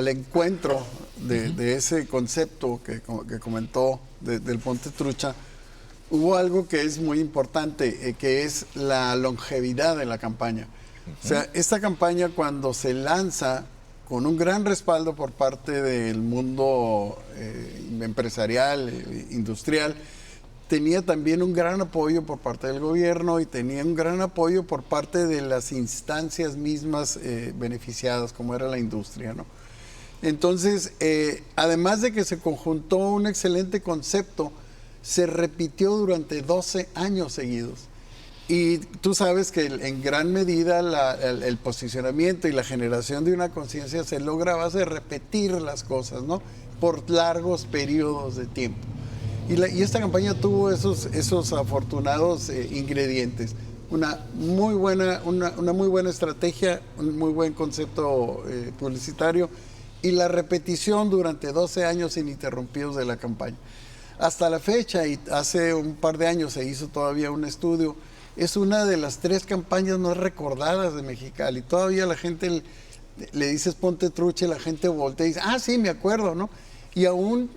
encuentro de ese concepto que comentó del ponte trucha, hubo algo que es muy importante, que es la longevidad de la campaña. O sea, esta campaña cuando se lanza con un gran respaldo por parte del mundo empresarial, industrial, tenía también un gran apoyo por parte del gobierno y tenía un gran apoyo por parte de las instancias mismas beneficiadas, como era la industria, ¿no? Entonces, además de que se conjuntó un excelente concepto, se repitió durante 12 años seguidos. Y tú sabes que en gran medida el posicionamiento y la generación de una conciencia se logra a base de repetir las cosas, ¿no? Por largos periodos de tiempo. Y esta campaña tuvo esos afortunados ingredientes. Una muy buena estrategia, un muy buen concepto publicitario y la repetición durante 12 años ininterrumpidos de la campaña. Hasta la fecha, y hace un par de años se hizo todavía un estudio, es una de las 3 campañas más recordadas de Mexicali. Todavía la gente le dices ponte trucha y la gente voltea y dice, ah, sí, me acuerdo, ¿no? Y aún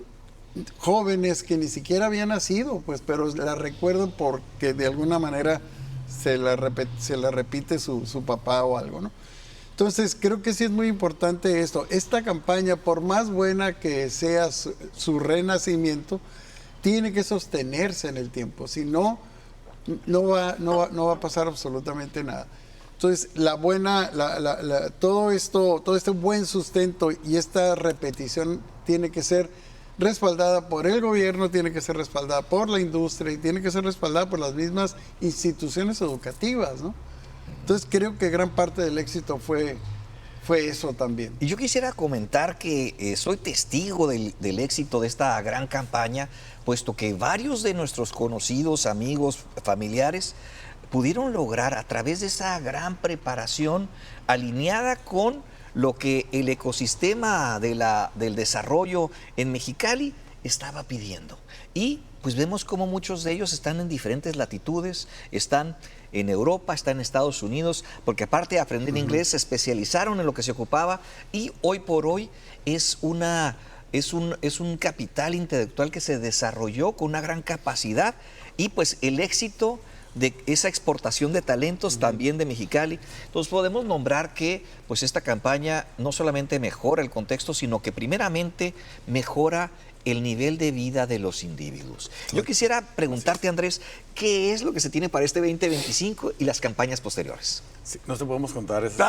jóvenes que ni siquiera habían nacido, pues, pero la recuerdan porque de alguna manera se la repite su papá o algo, ¿no? Entonces, creo que sí es muy importante esto. Esta campaña, por más buena que sea su renacimiento, tiene que sostenerse en el tiempo, si no, no va a pasar absolutamente nada. Entonces, todo este buen sustento y esta repetición tiene que ser respaldada por el gobierno, tiene que ser respaldada por la industria y tiene que ser respaldada por las mismas instituciones educativas, ¿no? Entonces, creo que gran parte del éxito fue eso también. Y yo quisiera comentar que soy testigo del éxito de esta gran campaña, puesto que varios de nuestros conocidos, amigos, familiares, pudieron lograr a través de esa gran preparación alineada con lo que el ecosistema del desarrollo en Mexicali estaba pidiendo. Y pues vemos cómo muchos de ellos están en diferentes latitudes, están en Europa, están en Estados Unidos, porque aparte de aprender inglés, se especializaron en lo que se ocupaba y hoy por hoy es un capital intelectual que se desarrolló con una gran capacidad y pues el éxito de esa exportación de talentos también de Mexicali. Entonces podemos nombrar que pues esta campaña no solamente mejora el contexto, sino que primeramente mejora el nivel de vida de los individuos. Yo quisiera preguntarte, Andrés, ¿qué es lo que se tiene para este 2025 y las campañas posteriores? Sí, no te podemos contar eso.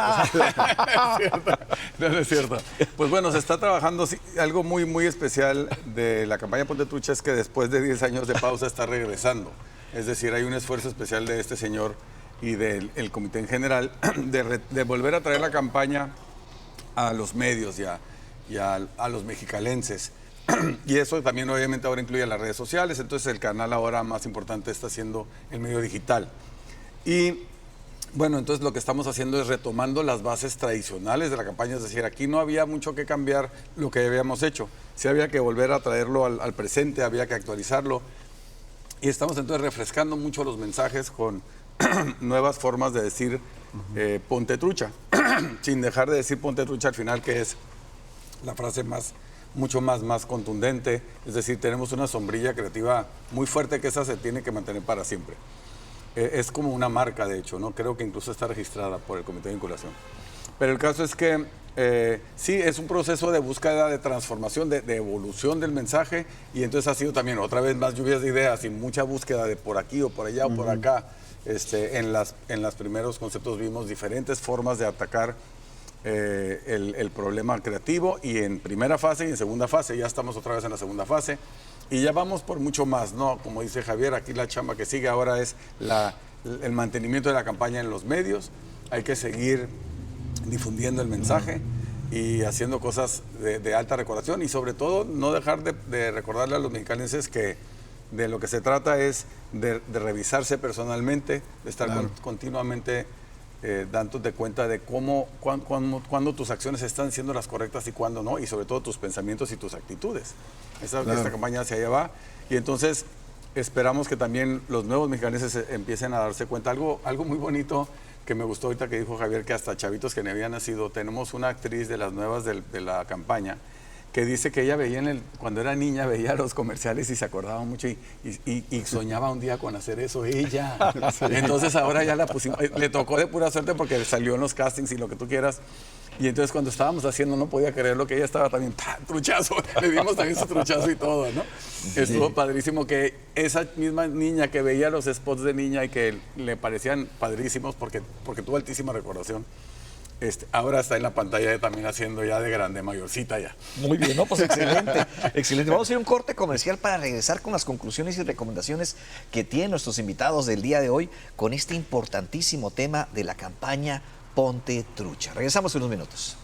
No es cierto. Pues bueno, se está trabajando, sí, algo muy, muy especial de la campaña Ponte Trucha es que después de 10 años de pausa está regresando. Es decir, hay un esfuerzo especial de este señor y del el comité en general de volver a traer la campaña a los medios y a los mexicalenses. Y eso también obviamente ahora incluye las redes sociales, entonces el canal ahora más importante está siendo el medio digital. Y bueno, entonces lo que estamos haciendo es retomando las bases tradicionales de la campaña, es decir, aquí no había mucho que cambiar lo que habíamos hecho, sí había que volver a traerlo al presente, había que actualizarlo. Y estamos entonces refrescando mucho los mensajes con nuevas formas de decir ponte trucha, sin dejar de decir ponte trucha al final, que es la frase mucho más contundente. Es decir, tenemos una sombrilla creativa muy fuerte que esa se tiene que mantener para siempre. Es como una marca, de hecho, ¿no? Creo que incluso está registrada por el Comité de Vinculación. Pero el caso es que sí, es un proceso de búsqueda, de transformación, de evolución del mensaje, y entonces ha sido también otra vez más lluvias de ideas y mucha búsqueda de por aquí o por allá o por acá. En los primeros conceptos vimos diferentes formas de atacar el problema creativo, y en primera fase y en segunda fase, ya estamos otra vez en la segunda fase, y ya vamos por mucho más, ¿no? Como dice Javier, aquí la chamba que sigue ahora es el mantenimiento de la campaña en los medios. Hay que seguir difundiendo el mensaje y haciendo cosas de alta recordación, y sobre todo no dejar de recordarle a los mexicalenses que de lo que se trata es de revisarse personalmente, de estar continuamente dándote cuenta de cuándo tus acciones están siendo las correctas y cuándo no, y sobre todo tus pensamientos y tus actitudes. Esta campaña hacia allá va, y entonces esperamos que también los nuevos mexicalenses empiecen a darse cuenta. Algo muy bonito que me gustó ahorita que dijo Javier, que hasta chavitos que ni habían nacido, tenemos una actriz de las nuevas de la campaña que dice que ella veía cuando era niña, veía los comerciales y se acordaba mucho y soñaba un día con hacer eso ella. Sí. Entonces ahora ya la pusimos, le tocó de pura suerte porque salió en los castings y lo que tú quieras. Y entonces cuando estábamos haciendo no podía creer lo que ella estaba también, truchazo, le dimos también su truchazo y todo, ¿no? Sí. Estuvo padrísimo que esa misma niña que veía los spots de niña y que le parecían padrísimos porque tuvo altísima recordación, ahora está en la pantalla también haciendo ya de grande, mayorcita ya. Muy bien, ¿no? Pues excelente, excelente. Vamos a ir a un corte comercial para regresar con las conclusiones y recomendaciones que tienen nuestros invitados del día de hoy con este importantísimo tema de la campaña Ponte Trucha. Regresamos en unos minutos.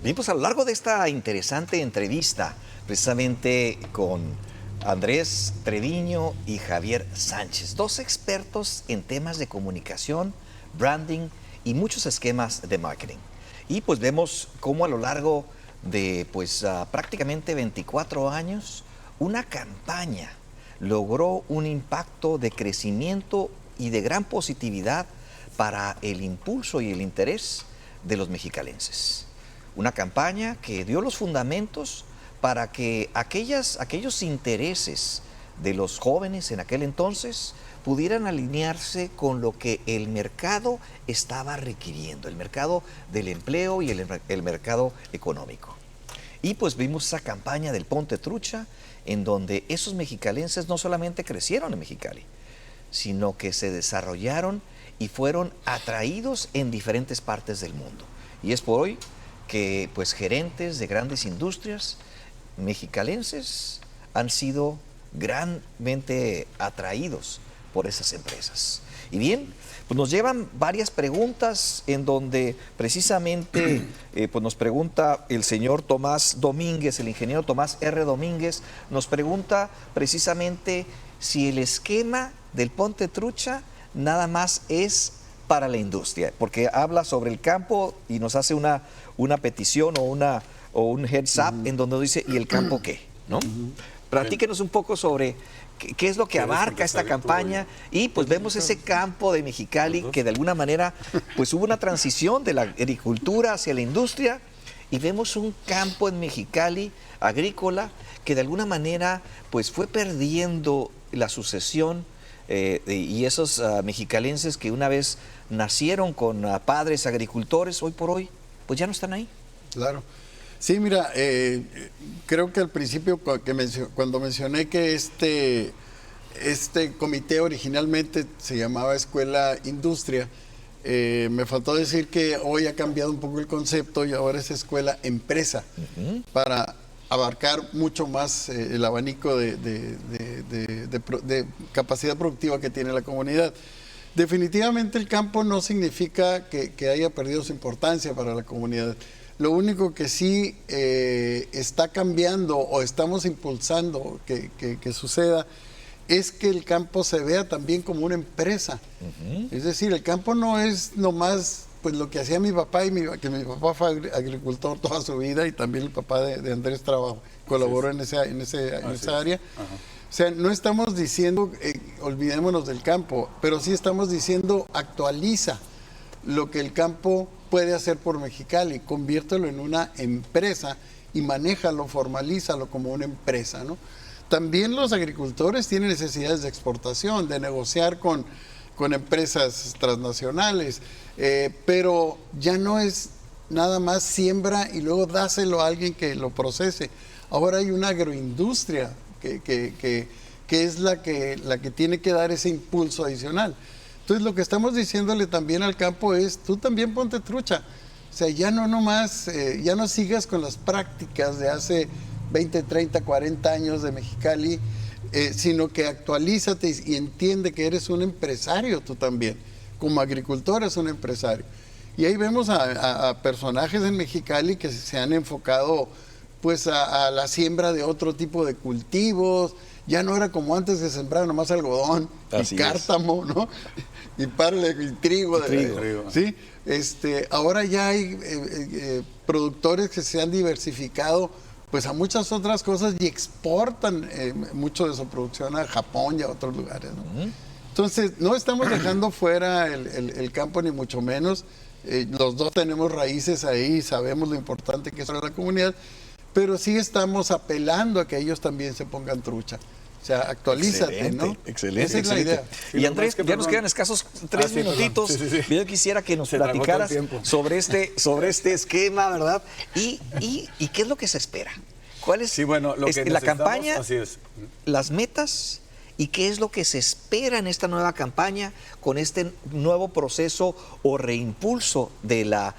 Bien, pues a lo largo de esta interesante entrevista, precisamente con Andrés Treviño y Javier Sánchez, dos expertos en temas de comunicación, branding y muchos esquemas de marketing. Y pues vemos cómo a lo largo de prácticamente 24 años, una campaña logró un impacto de crecimiento y de gran positividad para el impulso y el interés de los mexicalenses. Una campaña que dio los fundamentos para que aquellos intereses de los jóvenes en aquel entonces pudieran alinearse con lo que el mercado estaba requiriendo, el mercado del empleo y el mercado económico. Y pues vimos esa campaña del Ponte Trucha, en donde esos mexicalenses no solamente crecieron en Mexicali, sino que se desarrollaron y fueron atraídos en diferentes partes del mundo. Y es por hoy que pues gerentes de grandes industrias mexicalenses han sido grandemente atraídos por esas empresas. Y bien, pues nos llevan varias preguntas en donde precisamente pues nos pregunta el señor Tomás Domínguez, el ingeniero Tomás R. Domínguez, nos pregunta precisamente si el esquema del Ponte Trucha nada más es para la industria, porque habla sobre el campo y nos hace una petición o un heads up en donde dice, ¿y el campo qué? ¿No? Platíquenos un poco sobre qué es lo que abarca esta campaña, y pues vemos ese campo de Mexicali que de alguna manera pues hubo una transición de la agricultura hacia la industria, y vemos un campo en Mexicali agrícola que de alguna manera pues fue perdiendo la sucesión y esos mexicalenses que una vez nacieron con padres agricultores, hoy por hoy pues ya no están ahí. Claro. Sí, mira, creo que al principio cuando mencioné que este comité originalmente se llamaba Escuela Industria, me faltó decir que hoy ha cambiado un poco el concepto y ahora es Escuela Empresa, para abarcar mucho más el abanico de capacidad productiva que tiene la comunidad. Definitivamente el campo no significa que haya perdido su importancia para la comunidad. Lo único que sí está cambiando o estamos impulsando que suceda es que el campo se vea también como una empresa. Es decir, el campo no es nomás pues lo que hacía mi papá, que mi papá fue agricultor toda su vida, y también el papá de Andrés colaboró en esa área. O sea, no estamos diciendo olvidémonos del campo, pero sí estamos diciendo actualiza lo que el campo puede hacer por Mexicali, conviértelo en una empresa y manéjalo, formalízalo como una empresa, ¿no? También los agricultores tienen necesidades de exportación, de negociar con empresas transnacionales, pero ya no es nada más siembra y luego dáselo a alguien que lo procese. Ahora hay una agroindustria que es la que tiene que dar ese impulso adicional. Entonces lo que estamos diciéndole también al campo es, tú también ponte trucha. O sea, ya no nomás, ya no sigas con las prácticas de hace 20, 30, 40 años de Mexicali, sino que actualízate y entiende que eres un empresario tú también. Como agricultor eres un empresario. Y ahí vemos a personajes en Mexicali que se han enfocado pues a la siembra de otro tipo de cultivos. Ya no era como antes que sembraba nomás algodón y cártamo, ¿no? Y parle y trigo. ¿Sí? Ahora ya hay productores que se han diversificado pues a muchas otras cosas y exportan mucho de su producción a Japón y a otros lugares, ¿no? Entonces, no estamos dejando fuera el campo ni mucho menos. Los dos tenemos raíces ahí, sabemos lo importante que es para la comunidad, pero sí estamos apelando a que ellos también se pongan trucha. O sea, actualízate, ¿no? Excelente. Esa es la idea. Y Andrés, ya nos quedan escasos 3 minutitos. Sí. Yo quisiera que nos platicaras sobre este esquema, ¿verdad? Y qué es lo que se espera. ¿Cuál es la campaña, las metas y qué es lo que se espera en esta nueva campaña con este nuevo proceso o reimpulso de la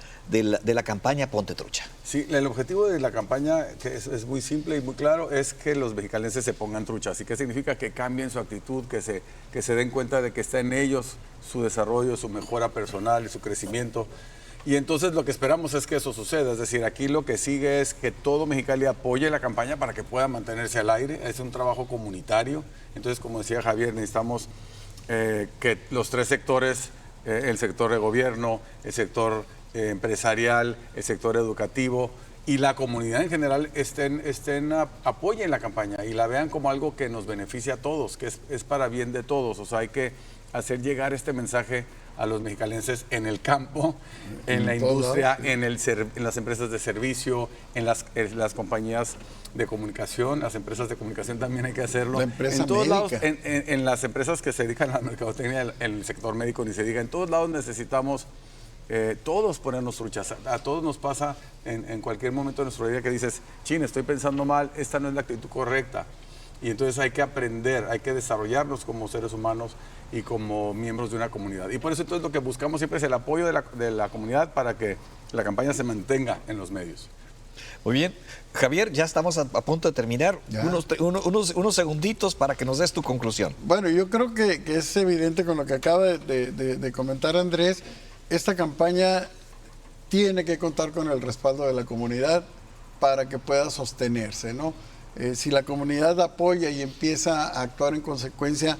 campaña Ponte Trucha? Sí, el objetivo de la campaña, que es muy simple y muy claro, es que los mexicalenses se pongan truchas. ¿Y qué significa? Que cambien su actitud, que se den cuenta de que está en ellos su desarrollo, su mejora personal y su crecimiento. Y entonces lo que esperamos es que eso suceda. Es decir, aquí lo que sigue es que todo Mexicali apoye la campaña para que pueda mantenerse al aire. Es un trabajo comunitario. Entonces, como decía Javier, necesitamos que los 3 sectores, el sector de gobierno, el sector empresarial, el sector educativo y la comunidad en general apoyen la campaña y la vean como algo que nos beneficia a todos, que es para bien de todos. O sea, hay que hacer llegar este mensaje a los mexicalenses en el campo, en la industria, en las empresas de servicio, en las compañías de comunicación, las empresas de comunicación también hay que hacerlo. En todos lados, en las empresas que se dedican a la mercadotecnia, en el sector médico ni se diga, en todos lados necesitamos todos ponernos truchas. A todos nos pasa en cualquier momento de nuestra vida que dices, chin, estoy pensando mal, esta no es la actitud correcta. Y entonces hay que aprender, hay que desarrollarnos como seres humanos y como miembros de una comunidad. Y por eso entonces lo que buscamos siempre es el apoyo de la comunidad para que la campaña se mantenga en los medios. Muy bien. Javier, ya estamos a punto de terminar. Unos segunditos para que nos des tu conclusión. Bueno, yo creo que es evidente con lo que acaba de comentar Andrés. Esta campaña tiene que contar con el respaldo de la comunidad para que pueda sostenerse, ¿no? Si la comunidad apoya y empieza a actuar en consecuencia,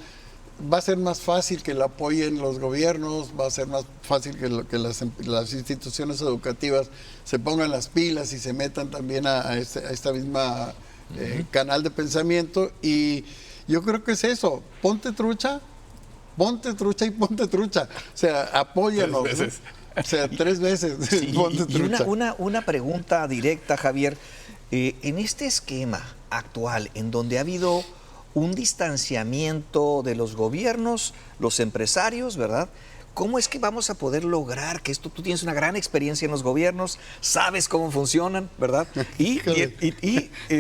va a ser más fácil que la apoyen los gobiernos, va a ser más fácil que las instituciones educativas se pongan las pilas y se metan también a esta misma canal de pensamiento. Y yo creo que es eso, ponte trucha y ponte trucha. O sea, apóyanos. 3 veces. ¿No? O sea, 3 veces. Sí, ponte trucha. Una pregunta directa, Javier. En este esquema actual, en donde ha habido un distanciamiento de los gobiernos, los empresarios, ¿verdad? ¿Cómo es que vamos a poder lograr que esto? Tú tienes una gran experiencia en los gobiernos, sabes cómo funcionan, ¿verdad? Y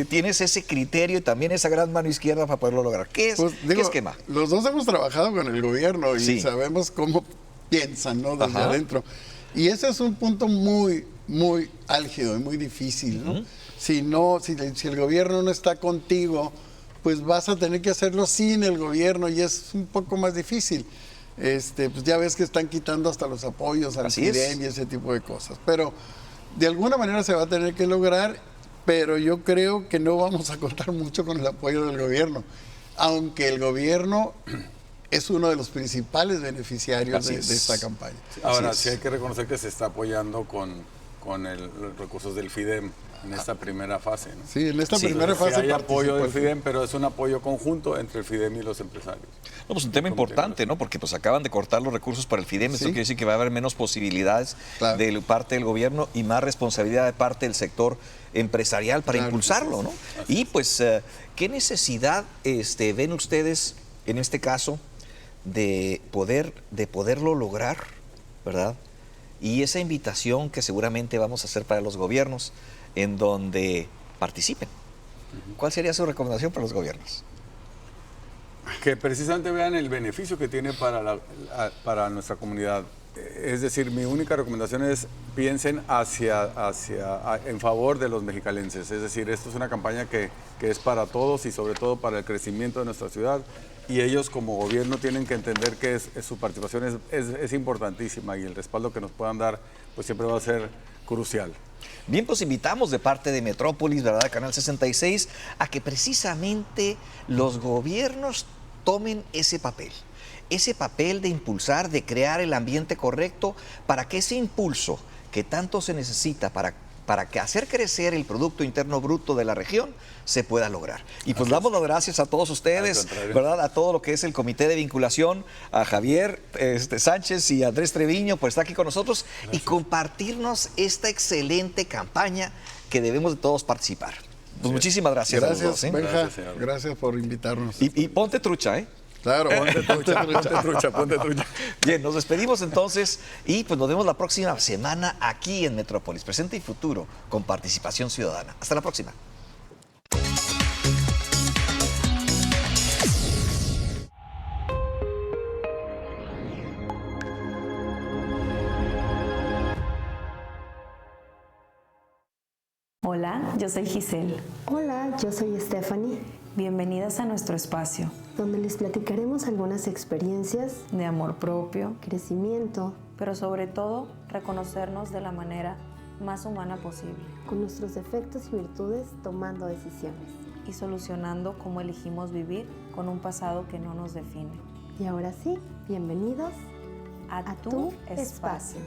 tienes ese criterio y también esa gran mano izquierda para poderlo lograr. ¿Qué esquema? Los dos hemos trabajado con el gobierno y sabemos cómo piensan, ¿no? Desde adentro. Y ese es un punto muy, muy álgido y muy difícil, ¿no? O si el gobierno no está contigo, pues vas a tener que hacerlo sin el gobierno y es un poco más difícil. Pues ya ves que están quitando hasta los apoyos al FIDEM y ese tipo de cosas. Pero de alguna manera se va a tener que lograr, pero yo creo que no vamos a contar mucho con el apoyo del gobierno, aunque el gobierno es uno de los principales beneficiarios de esta campaña. Ahora, sí hay que reconocer que se está apoyando con los recursos del FIDEM en esta primera fase, ¿no? Sí, en esta primera fase hay apoyo del FIDEM, pero es un apoyo conjunto entre el FIDEM y los empresarios. No, pues un tema importante, ¿no? Porque pues acaban de cortar los recursos para el FIDEM. Esto quiere decir que va a haber menos posibilidades de parte del gobierno y más responsabilidad de parte del sector empresarial para impulsarlo, ¿no? Y pues, ¿qué necesidad ven ustedes en este caso de poderlo lograr, ¿verdad? Y esa invitación que seguramente vamos a hacer para los gobiernos en donde participen. ¿Cuál sería su recomendación para los gobiernos? Que precisamente vean el beneficio que tiene para nuestra comunidad. Es decir, mi única recomendación es piensen en favor de los mexicalenses. Es decir, esto es una campaña que es para todos y sobre todo para el crecimiento de nuestra ciudad. Y ellos como gobierno tienen que entender que su participación es importantísima y el respaldo que nos puedan dar pues siempre va a ser crucial. Bien, pues invitamos de parte de Metrópolis, ¿verdad?, Canal 66, a que precisamente los gobiernos tomen ese papel de impulsar, de crear el ambiente correcto para que ese impulso que tanto se necesita para que hacer crecer el Producto Interno Bruto de la región se pueda lograr. Y pues damos las gracias a todos ustedes, ¿verdad?, a todo lo que es el Comité de Vinculación, a Javier Sánchez y a Andrés Treviño por estar aquí con nosotros y compartirnos esta excelente campaña que debemos de todos participar. Pues muchísimas gracias. Gracias, a los dos, Benja. Gracias por invitarnos. Y ponte trucha, ¿eh? Claro, Ponte trucha. Bien, nos despedimos entonces y pues nos vemos la próxima semana aquí en Metrópolis, Presente y Futuro, con participación ciudadana. Hasta la próxima. Hola, yo soy Giselle. Hola, yo soy Stephanie. Bienvenidas a nuestro espacio, donde les platicaremos algunas experiencias de amor propio, crecimiento, pero sobre todo reconocernos de la manera más humana posible, con nuestros defectos y virtudes tomando decisiones y solucionando cómo elegimos vivir con un pasado que no nos define. Y ahora sí, bienvenidos a tu espacio.